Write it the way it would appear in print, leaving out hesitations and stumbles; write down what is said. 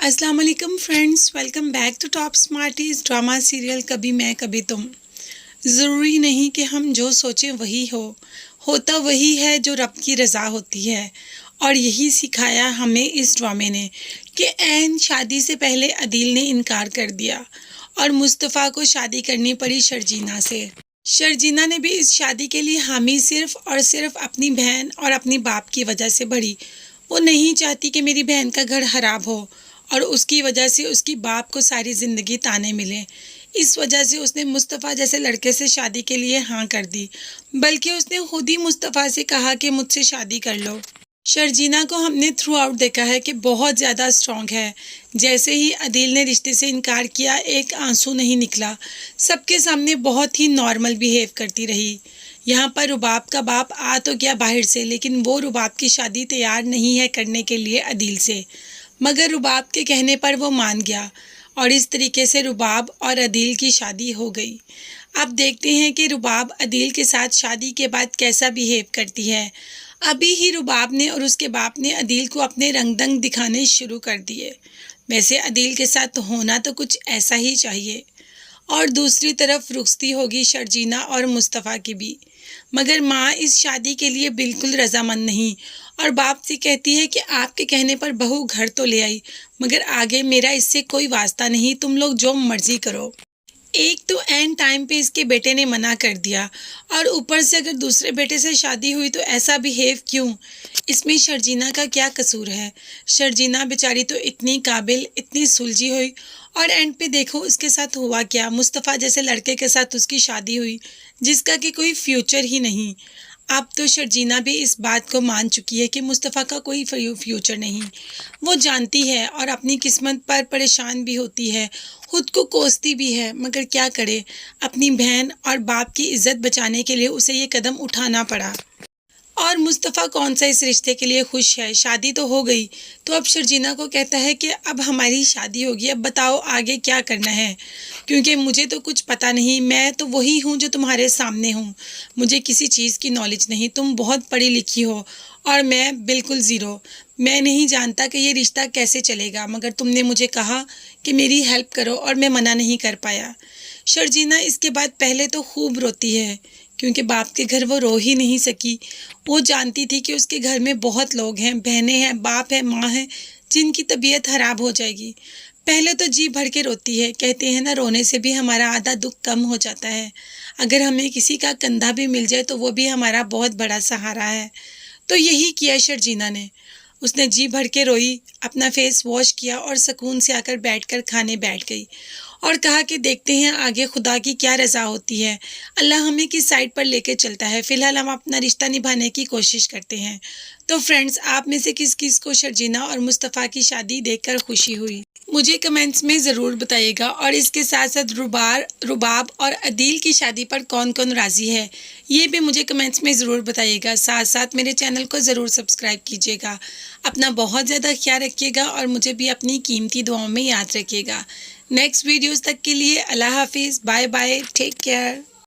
अस्सलाम वालेकुम friends, welcome back to Top Smarties drama serial कभी मैं कभी तुम। ज़रूरी नहीं कि हम जो सोचें वही होता वही है जो रब की रज़ा होती है। और यही सिखाया हमें इस ड्रामे ने कि ऐन शादी से पहले अदील ने इनकार कर दिया और मुस्तफ़ा को शादी करनी पड़ी शर्जीना से। शर्जीना ने भी इस शादी के लिए हामी सिर्फ़ और सिर्फ अपनी बहन और अपनी बाप की वजह से भरी। वो नहीं चाहती कि मेरी बहन का घर खराब हो और उसकी वजह से उसकी बाप को सारी ज़िंदगी ताने मिले। इस वजह से उसने मुस्तफ़ा जैसे लड़के से शादी के लिए हाँ कर दी, बल्कि उसने खुद ही मुस्तफ़ा से कहा कि मुझसे शादी कर लो। शर्जीना को हमने थ्रू आउट देखा है कि बहुत ज़्यादा स्ट्रॉन्ग है। जैसे ही अदील ने रिश्ते से इनकार किया, एक आंसू नहीं निकला, सबके सामने बहुत ही नॉर्मल बिहेव करती रही। यहाँ पर रुबाब का बाप आ तो गया बाहर से, लेकिन वो रुबाब की शादी तैयार नहीं है करने के लिए अदील से, मगर रुबाब के कहने पर वो मान गया और इस तरीके से रुबाब और अदील की शादी हो गई। अब देखते हैं कि रुबाब अदील के साथ शादी के बाद कैसा बिहेव करती है। अभी ही रुबाब ने और उसके बाप ने अदील को अपने रंगदंग दिखाने शुरू कर दिए। वैसे अदील के साथ होना तो कुछ ऐसा ही चाहिए। और दूसरी तरफ रुखसती होगी शर्जीना और मुस्तफ़ा की भी, मगर माँ इस शादी के लिए बिल्कुल रजामंद नहीं और बाप से कहती है कि आपके कहने पर बहू घर तो ले आई, मगर आगे मेरा इससे कोई वास्ता नहीं, तुम लोग जो मर्जी करो। एक तो एंड टाइम पे इसके बेटे ने मना कर दिया और ऊपर से अगर दूसरे बेटे से शादी हुई तो ऐसा बिहेव क्यों? इसमें शर्जीना का क्या कसूर है? शर्जीना बेचारी तो इतनी काबिल, इतनी सुलझी हुई और एंड पे देखो उसके साथ हुआ क्या। मुस्तफ़ा जैसे लड़के के साथ उसकी शादी हुई जिसका कि कोई फ्यूचर ही नहीं। अब तो शर्जीना भी इस बात को मान चुकी है कि मुस्तफ़ा का कोई फ्यूचर नहीं। वो जानती है और अपनी किस्मत पर परेशान भी होती है, खुद को कोसती भी है, मगर क्या करे, अपनी बहन और बाप की इज्जत बचाने के लिए उसे ये कदम उठाना पड़ा। और मुस्तफ़ा कौन सा इस रिश्ते के लिए खुश है? शादी तो हो गई, तो अब शर्जीना को कहता है कि अब हमारी शादी होगी, अब बताओ आगे क्या करना है, क्योंकि मुझे तो कुछ पता नहीं, मैं तो वही हूँ जो तुम्हारे सामने हूँ, मुझे किसी चीज़ की नॉलेज नहीं, तुम बहुत पढ़ी लिखी हो और मैं बिल्कुल ज़ीरो। मैं नहीं जानता कि ये रिश्ता कैसे चलेगा, मगर तुमने मुझे कहा कि मेरी हेल्प करो और मैं मना नहीं कर पाया। शर्जीना इसके बाद पहले तो खूब रोती है, क्योंकि बाप के घर वो रो ही नहीं सकी। वो जानती थी कि उसके घर में बहुत लोग हैं, बहनें हैं, बाप है, माँ है, जिनकी तबीयत खराब हो जाएगी। पहले तो जी भर के रोती है, कहते हैं ना रोने से भी हमारा आधा दुख कम हो जाता है। अगर हमें किसी का कंधा भी मिल जाए तो वो भी हमारा बहुत बड़ा सहारा है। तो यही किया शर्जीना ने। उसने जी भर के रोई, अपना फेस वॉश किया और सुकून से आकर बैठकर खाने बैठ गई और कहा कि देखते हैं आगे खुदा की क्या रज़ा होती है, अल्लाह हमें किस साइड पर लेके चलता है, फ़िलहाल हम अपना रिश्ता निभाने की कोशिश करते हैं। तो फ्रेंड्स, आप में से किस किस को शर्जीना और मुस्तफ़ा की शादी देखकर खुशी हुई, मुझे कमेंट्स में ज़रूर बताइएगा। और इसके साथ साथ रुबाब और अदील की शादी पर कौन कौन राज़ी है, ये भी मुझे कमेंट्स में ज़रूर बताइएगा। साथ साथ मेरे चैनल को ज़रूर सब्सक्राइब कीजिएगा। अपना बहुत ज़्यादा ख्याल रखिएगा और मुझे भी अपनी कीमती दुआओं में याद रखिएगा। नेक्स्ट वीडियोस तक के लिए अल्लाह हाफिज़, बाय बाय, टेक केयर।